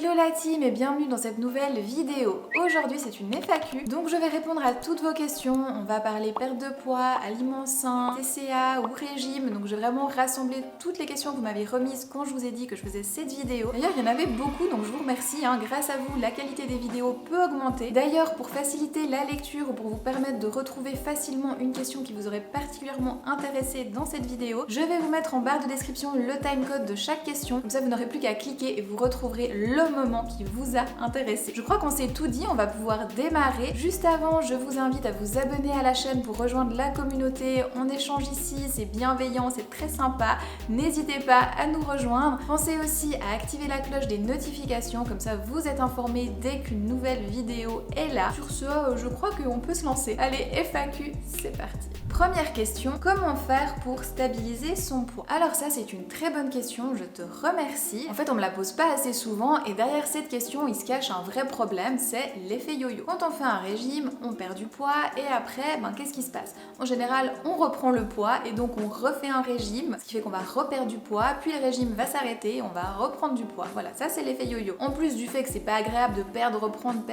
Hello la team et bienvenue dans cette nouvelle vidéo. Aujourd'hui c'est une FAQ, donc je vais répondre à toutes vos questions. On va parler perte de poids, aliments sains, TCA ou régime. Donc j'ai vraiment rassemblé toutes les questions que vous m'avez remises quand je vous ai dit que je faisais cette vidéo. D'ailleurs il y en avait beaucoup donc je vous remercie. Grâce à vous la qualité des vidéos peut augmenter. D'ailleurs pour faciliter la lecture ou pour vous permettre de retrouver facilement une question qui vous aurait particulièrement intéressé dans cette vidéo, je vais vous mettre en barre de description le timecode de chaque question. Comme ça vous n'aurez plus qu'à cliquer et vous retrouverez le moment qui vous a intéressé. Je crois qu'on s'est tout dit, on va pouvoir démarrer. Juste avant, je vous invite à vous abonner à la chaîne pour rejoindre la communauté. On échange ici, c'est bienveillant, c'est très sympa. N'hésitez pas à nous rejoindre. Pensez aussi à activer la cloche des notifications, comme ça vous êtes informés dès qu'une nouvelle vidéo est là. Sur ce, je crois qu'on peut se lancer. Allez, FAQ, c'est parti. Première question, comment faire pour stabiliser son poids? Alors ça, c'est une très bonne question, je te remercie. En fait, on me la pose pas assez souvent et derrière cette question, il se cache un vrai problème, c'est l'effet yo-yo. Quand on fait un régime, on perd du poids et après, qu'est-ce qui se passe? En général, on reprend le poids et donc on refait un régime, ce qui fait qu'on va reperdre du poids, puis le régime va s'arrêter, on va reprendre du poids. Voilà, ça c'est l'effet yo-yo. En plus du fait que c'est pas agréable de perdre, reprendre,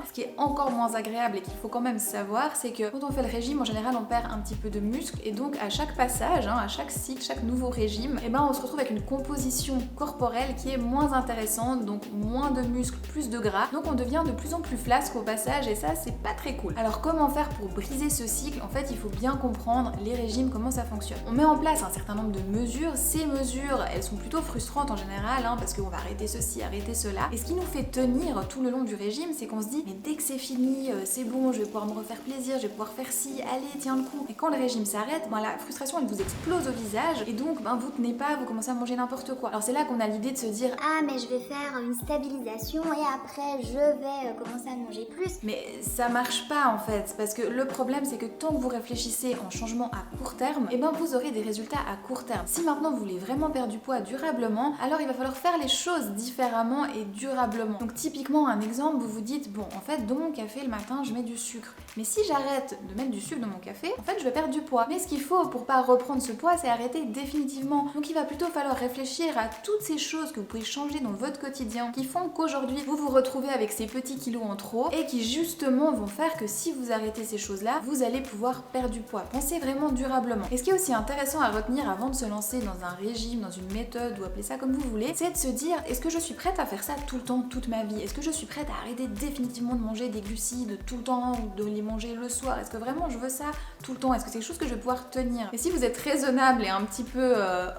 ce qui est encore moins agréable et qu'il faut quand même savoir, c'est que quand on fait le régime, en général, on perd un petit peu de muscle et donc à chaque passage, à chaque cycle, chaque nouveau régime, on se retrouve avec une composition corporelle qui est moins intéressante, donc moins de muscles, plus de gras, donc on devient de plus en plus flasque au passage et ça c'est pas très cool. Alors comment faire pour briser ce cycle? En fait il faut bien comprendre les régimes, comment ça fonctionne. On met en place un certain nombre de mesures, ces mesures elles sont plutôt frustrantes en général parce qu'on va arrêter ceci, arrêter cela, et ce qui nous fait tenir tout le long du régime c'est qu'on se dit mais dès que c'est fini, c'est bon, je vais pouvoir me refaire plaisir, je vais pouvoir faire ci, allez tiens le coup. Et quand le régime s'arrête, la frustration elle vous explose au visage et donc vous tenez pas, vous commencez à manger n'importe quoi. Alors c'est là qu'on a l'idée de se dire ah mais je vais faire une stabilisation et après je vais commencer à manger plus. Mais ça marche pas en fait, parce que le problème c'est que tant que vous réfléchissez en changement à court terme, vous aurez des résultats à court terme. Si maintenant vous voulez vraiment perdre du poids durablement, alors il va falloir faire les choses différemment et durablement. Donc typiquement un exemple, vous vous dites bon en fait dans mon café le matin je mets du sucre, mais si j'arrête de mettre du sucre dans mon café, en fait je vais perdre du poids. Mais ce qu'il faut pour pas reprendre ce poids, c'est arrêter définitivement. Donc il va plutôt falloir réfléchir à toutes ces choses que vous pouvez changer dans votre quotidien qui font qu'aujourd'hui vous vous retrouvez avec ces petits kilos en trop et qui justement vont faire que si vous arrêtez ces choses-là, vous allez pouvoir perdre du poids. Pensez vraiment durablement. Et ce qui est aussi intéressant à retenir avant de se lancer dans un régime, dans une méthode ou appelez ça comme vous voulez, c'est de se dire est-ce que je suis prête à faire ça tout le temps, toute ma vie? Est-ce que je suis prête à arrêter définitivement de manger des glucides tout le temps ou de les manger le soir? Est-ce que vraiment je veux ça tout le temps? Est-ce que c'est quelque chose que je vais pouvoir tenir? Et si vous êtes raisonnable et un petit peu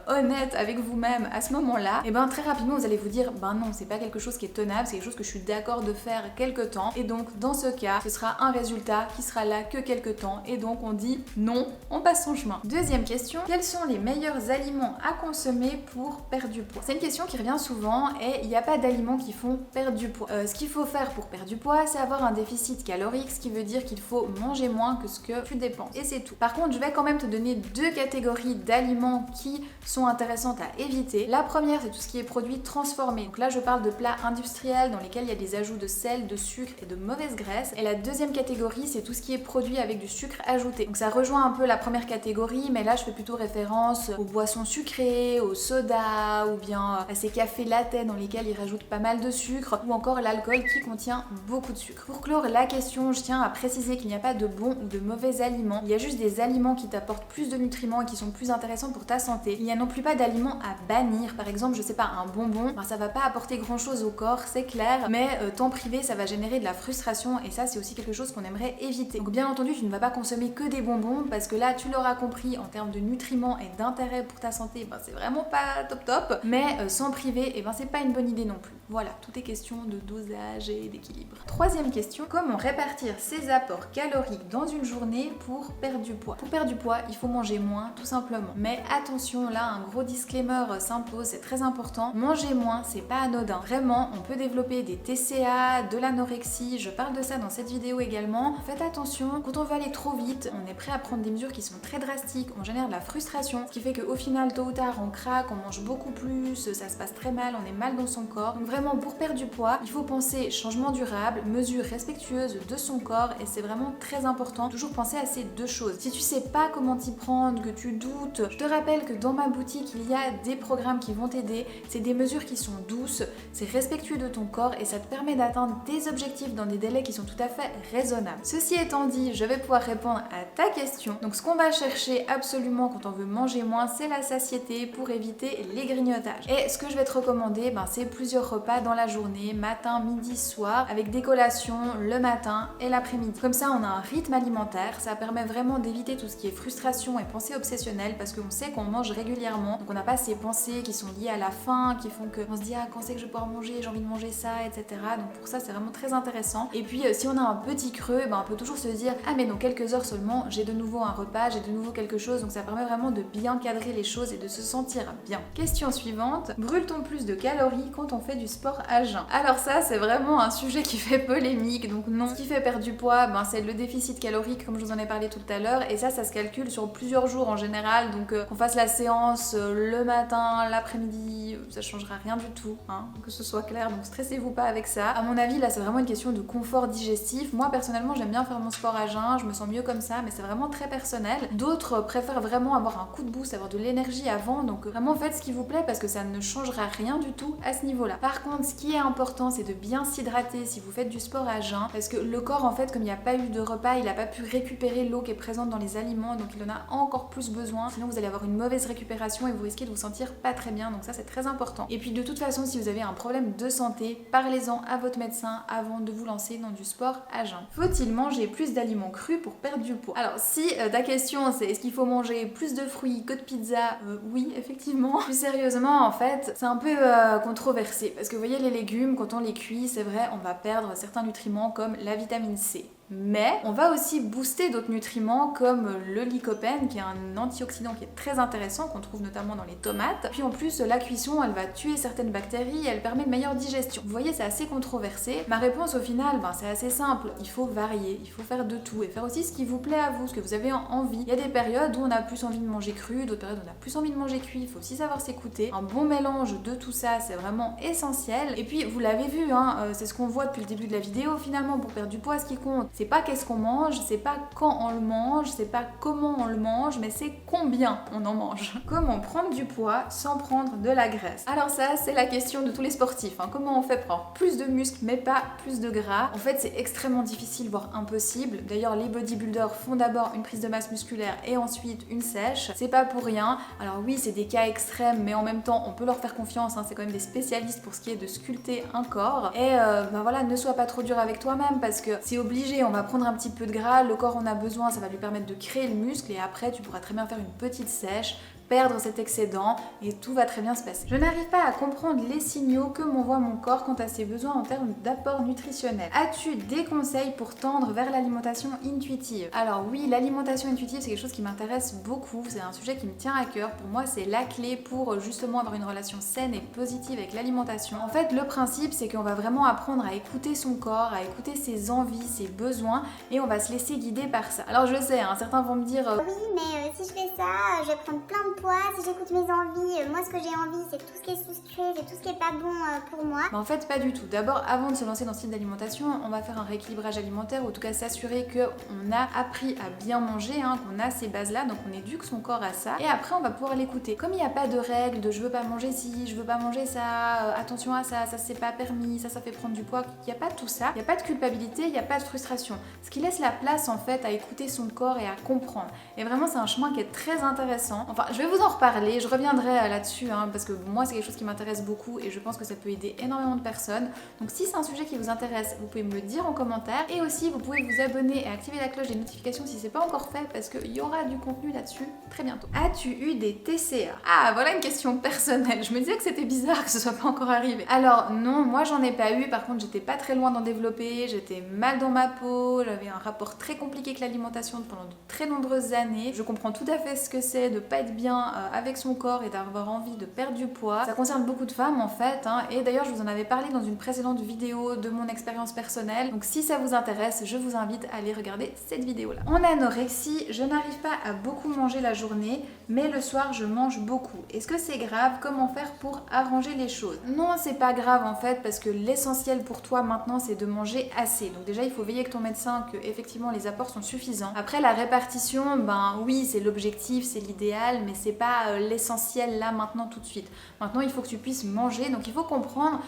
honnête avec vous-même à ce moment-là, très rapidement vous allez vous dire non, c'est pas quelque chose qui est tenable, c'est quelque chose que je suis d'accord de faire quelque temps et donc dans ce cas ce sera un résultat qui sera là que quelque temps et donc on dit non, on passe son chemin. Deuxième question, quels sont les meilleurs aliments à consommer pour perdre du poids? C'est une question qui revient souvent et il n'y a pas d'aliments qui font perdre du poids. Ce qu'il faut faire pour perdre du poids, c'est avoir un déficit calorique, ce qui veut dire qu'il faut manger moins que ce que tu dépenses et c'est tout. Par contre je vais quand même te donner deux catégories d'aliments qui sont intéressantes à éviter. La première c'est tout ce qui est produit transformé. Donc là je parle de plats industriels dans lesquels il y a des ajouts de sel, de sucre et de mauvaise graisse. Et la deuxième catégorie c'est tout ce qui est produit avec du sucre ajouté. Donc ça rejoint un peu la première catégorie mais là je fais plutôt référence aux boissons sucrées, aux sodas ou bien à ces cafés latte dans lesquels ils rajoutent pas mal de sucre ou encore l'alcool qui contient beaucoup de sucre. Pour clore la question, je tiens à préciser qu'il n'y a pas de bons ou de mauvais aliments. Il y a juste des aliments qui t'apportent plus de nutriments et qui sont plus intéressants pour ta santé. Il n'y a non plus pas d'aliments à bannir. Par exemple, je sais pas, un bonbon, ça va pas apporter grand chose au corps, c'est clair, mais t'en priver, ça va générer de la frustration et ça c'est aussi quelque chose qu'on aimerait éviter. Donc bien entendu, tu ne vas pas consommer que des bonbons parce que là, tu l'auras compris, en termes de nutriments et d'intérêt pour ta santé, c'est vraiment pas top, mais s'en priver, c'est pas une bonne idée non plus. Voilà, tout est question de dosage et d'équilibre. Troisième question, comment répartir ses apports caloriques dans une journée pour perdre du poids? Pour perdre du poids, il faut manger moins, tout simplement. Mais attention, là, un gros disclaimer s'impose, c'est très important. Manger moins, c'est pas anodin. Vraiment, on peut développer des TCA, de l'anorexie, je parle de ça dans cette vidéo également. Faites attention, quand on veut aller trop vite, on est prêt à prendre des mesures qui sont très drastiques, on génère de la frustration, ce qui fait qu'au final, tôt ou tard, on craque, on mange beaucoup plus, ça se passe très mal, on est mal dans son corps. Donc vraiment, pour perdre du poids, il faut penser changement durable, mesures respectueuses de son corps et c'est vraiment très important. Toujours penser à ces deux deux choses. Si tu sais pas comment t'y prendre, que tu doutes, je te rappelle que dans ma boutique, il y a des programmes qui vont t'aider. C'est des mesures qui sont douces, c'est respectueux de ton corps et ça te permet d'atteindre tes objectifs dans des délais qui sont tout à fait raisonnables. Ceci étant dit, je vais pouvoir répondre à ta question. Donc ce qu'on va chercher absolument quand on veut manger moins, c'est la satiété pour éviter les grignotages. Et ce que je vais te recommander, c'est plusieurs repas dans la journée, matin, midi, soir, avec des collations le matin et l'après-midi. Comme ça, on a un rythme alimentaire, ça permet vraiment d'éviter tout ce qui est frustration et pensée obsessionnelle parce qu'on sait qu'on mange régulièrement, donc on n'a pas ces pensées qui sont liées à la faim, qui font qu'on se dit ah quand c'est que je vais pouvoir manger, j'ai envie de manger ça, etc. Donc pour ça c'est vraiment très intéressant. Et puis si on a un petit creux, on peut toujours se dire ah mais dans quelques heures seulement j'ai de nouveau un repas, j'ai de nouveau quelque chose, donc ça permet vraiment de bien cadrer les choses et de se sentir bien. Question suivante, brûle-t-on plus de calories quand on fait du sport à jeun? Alors ça c'est vraiment un sujet qui fait polémique, donc non. Ce qui fait perdre du poids, c'est le déficit calorique comme je vous en ai parlé tout à l'heure, et ça se calcule sur plusieurs jours en général, donc qu'on fasse la séance le matin, l'après-midi, ça changera rien du tout, que ce soit clair, donc stressez-vous pas avec ça. À mon avis là c'est vraiment une question de confort digestif. Moi personnellement j'aime bien faire mon sport à jeun, je me sens mieux comme ça, mais c'est vraiment très personnel. D'autres préfèrent vraiment avoir un coup de boost, avoir de l'énergie avant, donc vraiment faites ce qui vous plaît parce que ça ne changera rien du tout à ce niveau là. Par contre ce qui est important c'est de bien s'hydrater si vous faites du sport à jeun, parce que le corps en fait comme il n'y a pas eu de repas, il n'a pas pu récupérer l'eau qui est présente dans les aliments, donc il en a encore plus besoin, sinon vous allez avoir une mauvaise récupération et vous risquez de vous sentir pas très bien, donc ça c'est très important. Et puis de toute façon si vous avez un problème de santé, parlez-en à votre médecin avant de vous lancer dans du sport à jeun. Faut-il manger plus d'aliments crus pour perdre du poids? Alors si ta question c'est est-ce qu'il faut manger plus de fruits que de pizza, oui effectivement. Plus sérieusement en fait c'est un peu controversé parce que vous voyez les légumes quand on les cuit c'est vrai on va perdre certains nutriments comme la vitamine C. Mais on va aussi booster d'autres nutriments comme le lycopène qui est un antioxydant qui est très intéressant qu'on trouve notamment dans les tomates. Puis en plus la cuisson elle va tuer certaines bactéries et elle permet une meilleure digestion. Vous voyez c'est assez controversé. Ma réponse au final c'est assez simple, il faut varier, il faut faire de tout et faire aussi ce qui vous plaît à vous, ce que vous avez envie. Il y a des périodes où on a plus envie de manger cru, d'autres périodes où on a plus envie de manger cuit, il faut aussi savoir s'écouter. Un bon mélange de tout ça c'est vraiment essentiel. Et puis vous l'avez vu c'est ce qu'on voit depuis le début de la vidéo finalement pour perdre du poids ce qui compte. C'est pas qu'est-ce qu'on mange, c'est pas quand on le mange, c'est pas comment on le mange, mais c'est combien on en mange. Comment prendre du poids sans prendre de la graisse? Alors ça, c'est la question de tous les sportifs. Comment on fait pour avoir plus de muscles mais pas plus de gras? En fait, c'est extrêmement difficile, voire impossible. D'ailleurs, les bodybuilders font d'abord une prise de masse musculaire et ensuite une sèche. C'est pas pour rien. Alors oui, c'est des cas extrêmes, mais en même temps, on peut leur faire confiance. C'est quand même des spécialistes pour ce qui est de sculpter un corps. Et voilà, ne sois pas trop dur avec toi-même parce que c'est obligé. On va prendre un petit peu de gras, le corps en a besoin, ça va lui permettre de créer le muscle et après tu pourras très bien faire une petite sèche, perdre cet excédent et tout va très bien se passer. Je n'arrive pas à comprendre les signaux que m'envoie mon corps quant à ses besoins en termes d'apport nutritionnel. As-tu des conseils pour tendre vers l'alimentation intuitive? Alors oui, l'alimentation intuitive c'est quelque chose qui m'intéresse beaucoup, c'est un sujet qui me tient à cœur. Pour moi c'est la clé pour justement avoir une relation saine et positive avec l'alimentation. En fait le principe c'est qu'on va vraiment apprendre à écouter son corps, à écouter ses envies, ses besoins et on va se laisser guider par ça. Alors je sais, certains vont me dire oui mais si je fais ça, je vais prendre plein de poids, si j'écoute mes envies, moi ce que j'ai envie c'est tout ce qui est sucré, c'est tout ce qui est pas bon pour moi. Mais en fait pas du tout. D'abord avant de se lancer dans ce type d'alimentation, on va faire un rééquilibrage alimentaire ou en tout cas s'assurer qu'on a appris à bien manger, qu'on a ces bases là, donc on éduque son corps à ça et après on va pouvoir l'écouter. Comme il n'y a pas de règles de je veux pas manger ci, je veux pas manger ça, attention à ça, ça c'est pas permis, ça fait prendre du poids, il n'y a pas tout ça, il n'y a pas de culpabilité, il n'y a pas de frustration. Ce qui laisse la place en fait à écouter son corps et à comprendre. Et vraiment c'est un chemin qui est très intéressant. Enfin je vais vous en reparler, je reviendrai là-dessus parce que moi c'est quelque chose qui m'intéresse beaucoup et je pense que ça peut aider énormément de personnes. Donc si c'est un sujet qui vous intéresse, vous pouvez me le dire en commentaire et aussi vous pouvez vous abonner et activer la cloche des notifications si c'est pas encore fait parce qu'il y aura du contenu là-dessus très bientôt. As-tu eu des TCA? Ah voilà une question personnelle, je me disais que c'était bizarre que ce soit pas encore arrivé. Alors non, moi j'en ai pas eu, par contre j'étais pas très loin d'en développer, j'étais mal dans ma peau, j'avais un rapport très compliqué avec l'alimentation pendant de très nombreuses années. Je comprends tout à fait ce que c'est de pas être bien bien avec son corps et d'avoir envie de perdre du poids. Ça concerne beaucoup de femmes en fait, hein, et d'ailleurs je vous en avais parlé dans une précédente vidéo de mon expérience personnelle, donc si ça vous intéresse, je vous invite à aller regarder cette vidéo là. En anorexie, je n'arrive pas à beaucoup manger la journée, mais le soir je mange beaucoup. Est-ce que c'est grave? Comment faire pour arranger les choses? Non, c'est pas grave en fait, parce que l'essentiel pour toi maintenant c'est de manger assez. Donc déjà il faut veiller avec ton médecin que effectivement les apports sont suffisants. Après la répartition, ben oui c'est l'objectif, c'est l'idéal, mais c'est pas l'essentiel là maintenant tout de suite. Maintenant il faut que tu puisses manger, donc il faut comprendre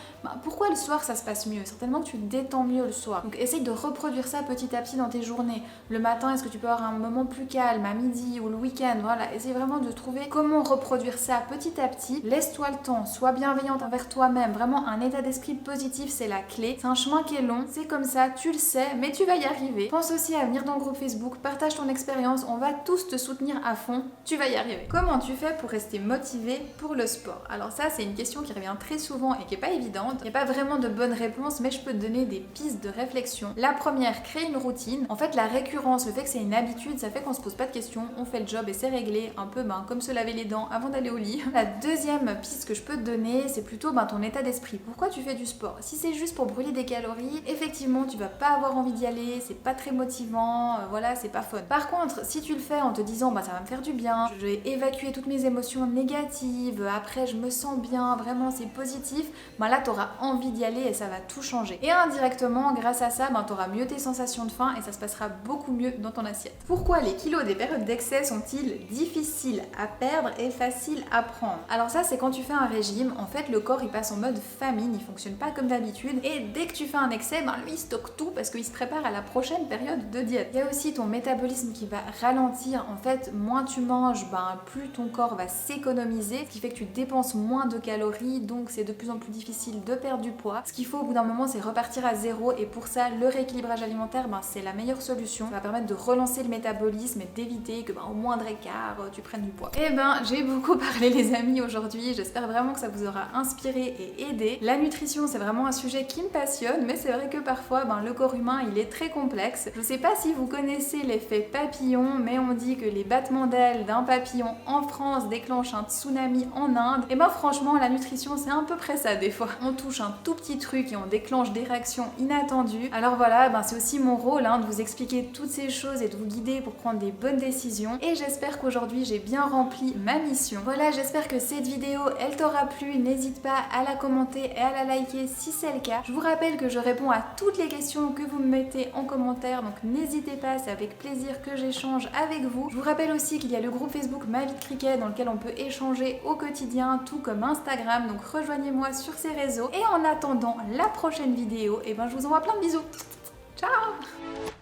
pourquoi le soir ça se passe mieux. Certainement que tu te détends mieux le soir. Donc essaye de reproduire ça petit à petit dans tes journées. Le matin, est-ce que tu peux avoir un moment plus calme, à midi ou le week-end? Voilà, essaye vraiment de trouver comment reproduire ça petit à petit. Laisse-toi le temps, sois bienveillante envers toi-même. Vraiment un état d'esprit positif, c'est la clé. C'est un chemin qui est long, c'est comme ça, tu le sais, mais tu vas y arriver. Pense aussi à venir dans le groupe Facebook, partage ton expérience, on va tous te soutenir à fond, tu vas y arriver. Comment tu fais pour rester motivé pour le sport? Alors ça, c'est une question qui revient très souvent et qui est pas évidente. Il n'y a pas vraiment de bonne réponse, mais je peux te donner des pistes de réflexion. La première, créer une routine. En fait, la récurrence, le fait que c'est une habitude, ça fait qu'on se pose pas de questions, on fait le job et c'est réglé, un peu comme se laver les dents avant d'aller au lit. La deuxième piste que je peux te donner, c'est plutôt ton état d'esprit. Pourquoi tu fais du sport? Si c'est juste pour brûler des calories, effectivement, tu vas pas avoir envie d'y aller, c'est pas très motivant, voilà, c'est pas fun. Par contre, si tu le fais en te disant ça va me faire du bien, je vais évacuer toutes mes émotions négatives, après je me sens bien, vraiment c'est positif, là t'auras envie d'y aller et ça va tout changer. Et indirectement, grâce à ça, t'auras mieux tes sensations de faim et ça se passera beaucoup mieux dans ton assiette. Pourquoi les kilos des périodes d'excès sont-ils difficiles à perdre et faciles à prendre? Alors ça, c'est quand tu fais un régime, en fait le corps il passe en mode famine, il fonctionne pas comme d'habitude et dès que tu fais un excès, lui il stocke tout parce qu'il se prépare à la prochaine période de diète. Il y a aussi ton métabolisme qui va ralentir, en fait moins tu manges, plus ton corps va s'économiser, ce qui fait que tu dépenses moins de calories, donc c'est de plus en plus difficile de perdre du poids. Ce qu'il faut au bout d'un moment, c'est repartir à zéro et pour ça, le rééquilibrage alimentaire, c'est la meilleure solution. Ça va permettre de relancer le métabolisme et d'éviter que au moindre écart, tu prennes du poids. J'ai beaucoup parlé les amis aujourd'hui, j'espère vraiment que ça vous aura inspiré et aidé. La nutrition, c'est vraiment un sujet qui me passionne, mais c'est vrai que parfois, le corps humain, il est très complexe. Je sais pas si vous connaissez l'effet papillon, mais on dit que les battements d'ailes d'un papillon en France déclenchent un tsunami en Inde. Et franchement, la nutrition, c'est à peu près ça des fois. On touche un tout petit truc et on déclenche des réactions inattendues. Alors voilà, c'est aussi mon rôle de vous expliquer toutes ces choses et de vous guider pour prendre des bonnes décisions. Et j'espère qu'aujourd'hui, j'ai bien rempli ma mission. Voilà, j'espère que cette vidéo, elle t'aura plu. N'hésite pas à la commenter et à la liker si c'est le cas. Je vous rappelle que je réponds à toutes les questions que vous me mettez en commentaire, donc n'hésitez pas, c'est avec plaisir que j'échange avec vous. Je vous rappelle aussi qu'il y a le groupe Facebook Ma Vie de Cricket dans lequel on peut échanger au quotidien, tout comme Instagram, donc rejoignez-moi sur ces réseaux. Et en attendant la prochaine vidéo, je vous envoie plein de bisous. Ciao!